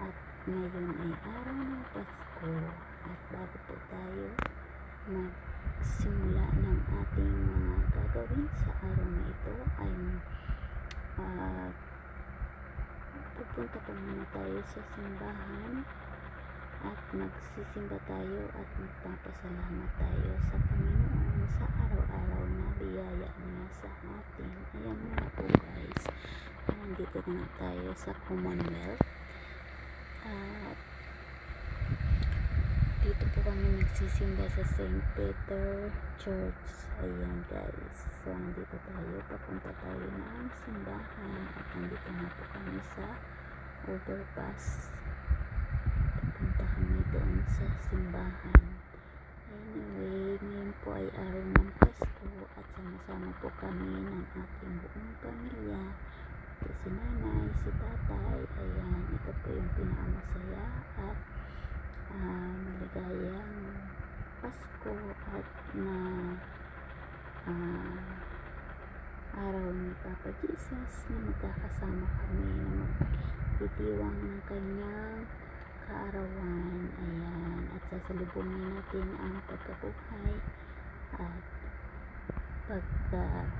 At ngayon ay araw ng Pasko at bago po tayo magsimula ng ating mga gagawin sa araw na ito ay pupunta po muna tayo sa simbahan at magsisimba tayo at magpapasalamat tayo sa Panginoon sa araw-araw na biyaya niya sa atin. Ayan nga po guys, nandito na tayo sa Commonwealth at dito po kami nagsisimba sa St. Peter Church. Ayan guys, so nandito tayo, papunta tayo ng simbahan at nandito na po kami sa overpass. Papunta kami doon sa simbahan. Anyway, ngayon po ay araw ng Pasko at sama-sama po kami ng ating buong pamilya. Ito si nanay, si tatay. Ayan, ito po yung pinakamasaya at maligayang Pasko at na araw ni Papa Jesus na magkakasama kami na magtitiwang ng kanyang kaarawan. Ayan, at sasalubungin natin ang pagkabuhay at pagkasilang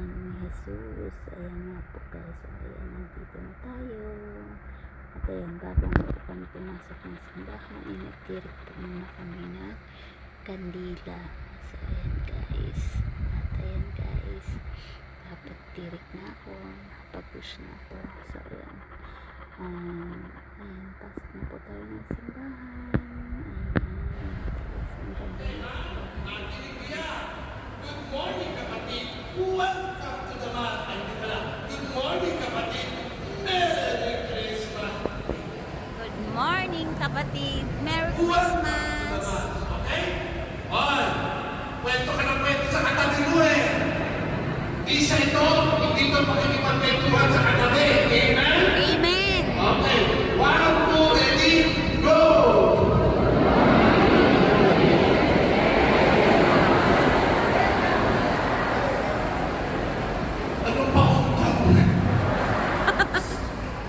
ni Jesus. Ayan nga po guys, ayan, nandito na tayo. At ayan, bago nga po kami pumasok ng simbahan, nagtirik po muna kami na kandila. So ayan guys, at ayan guys, dapat tirik na ako, nakapag-push na ako. So ayan, ayan, pasok na po tayo ng simbahan. Ayan guys, ang ganda ng simbahan. Good morning kapatid, welcome to the man. Good morning kapatid, Merry Christmas. Good morning kapatid, Merry Christmas. Okay? Kwento ka ng kwento sa katabi mo eh. Isa ito, hindi ito pakikipagkwentuhan sa katabi. Amen? Amen. Okay. 1, 2, ready, go! Anong pauntan?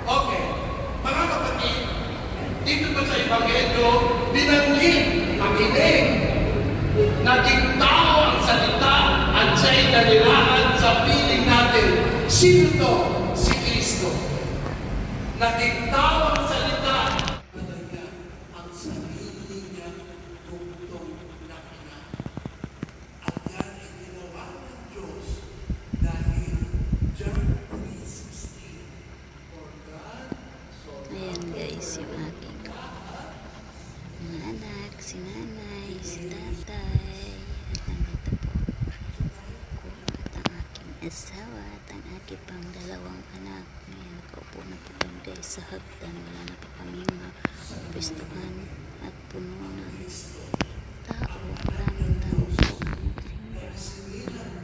Okay. Mga kapatid, dito pa sa Ebanghelyo, binanggit ang inig. Naging tao ang salita at siya'y nanilaan sa piling natin. Sino to? Si Kristo. Naging tao ang salita. Talaga ang sarili niya tungtong na ina. At yan ay ginawa ng Diyos dahil John 3:16. For God so Ayan guys, yung aking mga anak, si nanay, si tatay, at nandito po ako at ang aking asawa at ang aking pang dalawang anak. Ngayon, nakaupo na po kami guys sa hagdan. Wala na po kami mapistuhan at puno ng tao. Maraming tao po ang simbahan.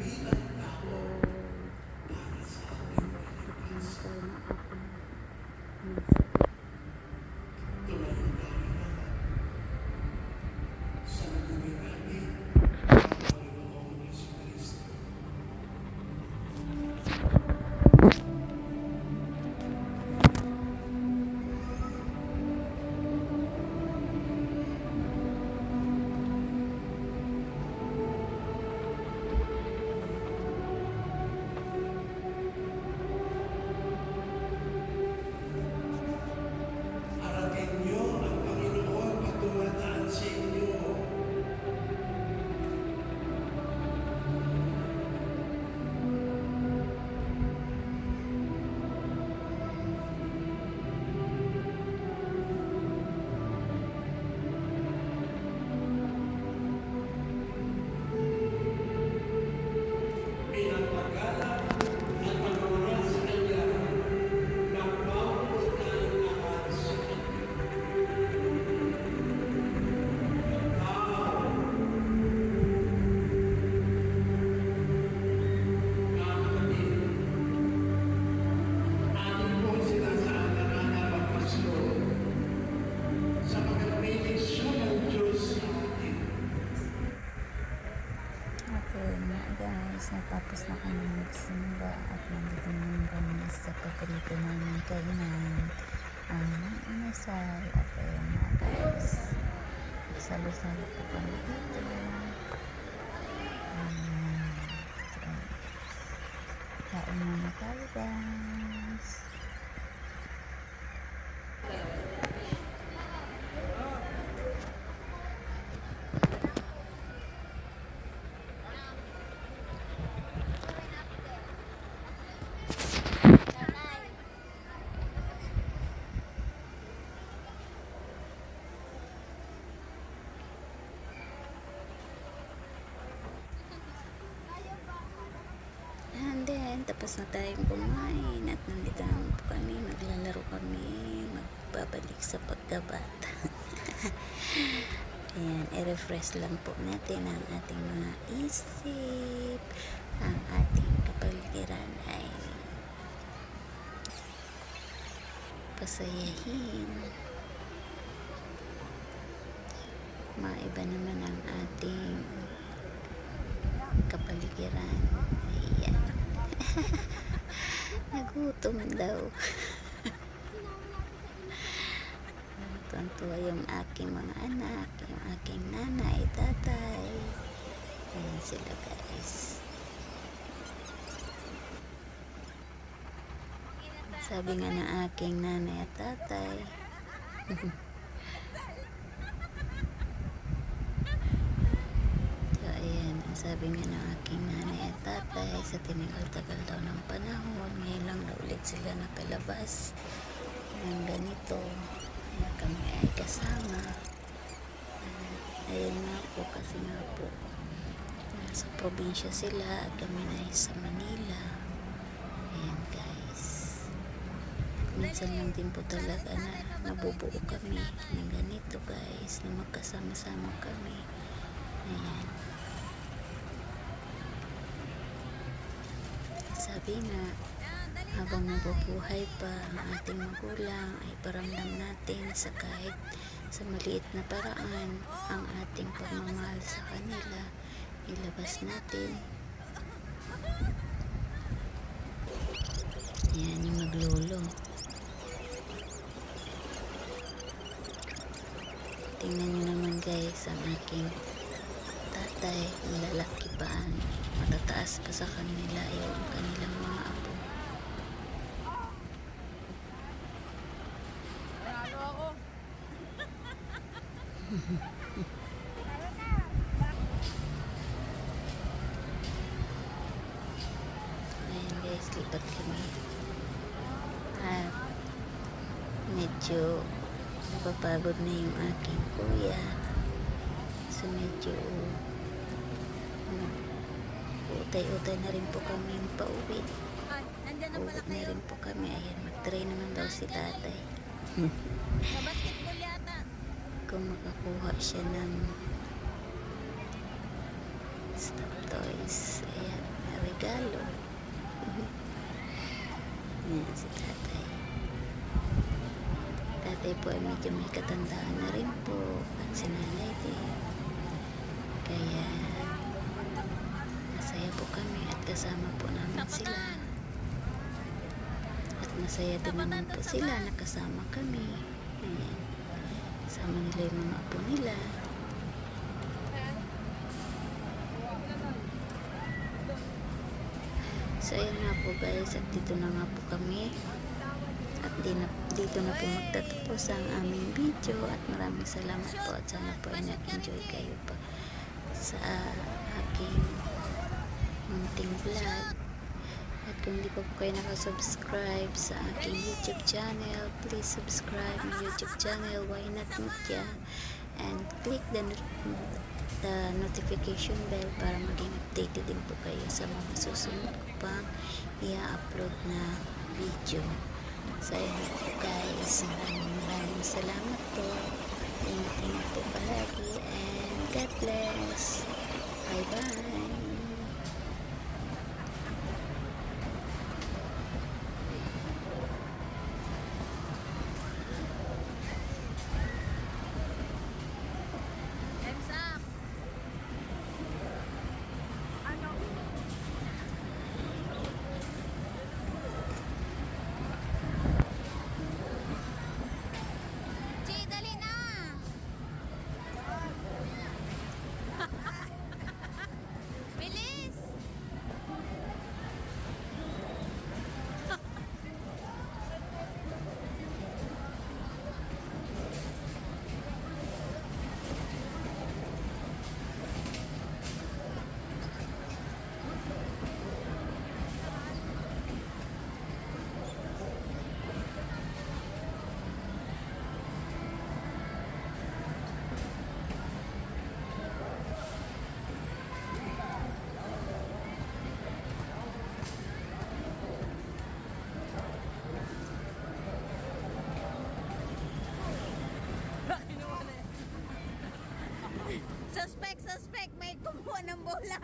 harapin niyo ang Panginoon pag dumadaan sa inyo. Pinagpagalang at pagkawalan sa Kanya ng bawat tayong lahat sa Kanya. Mga kapatid, atin po sinasaalala ng Pasko sa pagkapinisyon ng Diyos sa atin. Okay na guys, natapos na kami magsimba at nandito naman kami sa paborito namin kainan. ang inasal. At ayun na guys, salo-salo po kami dito. Ayan. Kain muna tayo guys. And then, tapos na tayong kumain at nandito naman po kami, maglalaro kami, magbabalik sa pagkabata. Ayan, i-refresh lang po natin ang ating mga isip, ang ating kapaligiran ay pasayahin. Maiba naman ang ating kapaligiran. Ayan. Nagutom daw. Tuwan-tuwa yung aking mga anak, yung aking nanay, tatay. Ayan sila guys. Sabi nga ng aking nanay at tatay, so ayan, ang sabi nga ng aking nanay at tatay, sa tinagal-tagal daw ng panahon, ngayon lang na ulit sila nakalabas ng ganito na kami ay kasama. Ayun nga po, kasi nga po nasa probinsya sila at kami na sa Manila. Ayan guys, minsan lang din po talaga na nabubuo kami ng ganito guys, na magkasama-sama kami. Ayan, sabi nga, habang nabubuhay pa ang ating magulang ay paramdam natin sa kahit sa maliit na paraan ang ating pagmamahal sa kanila, ilabas natin. Ayan yung maglolo. Tingnan nyo naman guys, ang aking tatay, malalaki pa, matataas pa sa kanila yung kanilang mga apo. Ayan guys, lipat kami at medyo napapagod na yung aking kuya, so medyo utay-utay na rin po kami pauwi. Uwi na rin po kami. Ayan, mag-try naman daw si tatay kung makakuha siya ng stop toys. Ayan, regalo. Ayan si tatay. Tatay po ay medyo may katandaan na rin po at si nanay din, kaya masaya po kami at kasama po namin sila, at masaya din naman po sila nakasama kami. Ayan, kasama nila yung mga apo nila. So ayan nga po guys, at dito na nga po kami, at dito na po magtatapos ang aming video, at maraming salamat po, at sana po ay nag-enjoy kayo pa sa aking munting vlog. At kung hindi pa po kayo nakasubscribe sa aking YouTube channel, please subscribe my YouTube channel, Why Not Mutya, and click the notification bell para maging updated din po kayo sa mga susunod ko pang i-upload na video. So ayun po guys, maraming salamat po, ingat po palagi, and God bless. Bye bye. Suspect, may kumuha ng bola.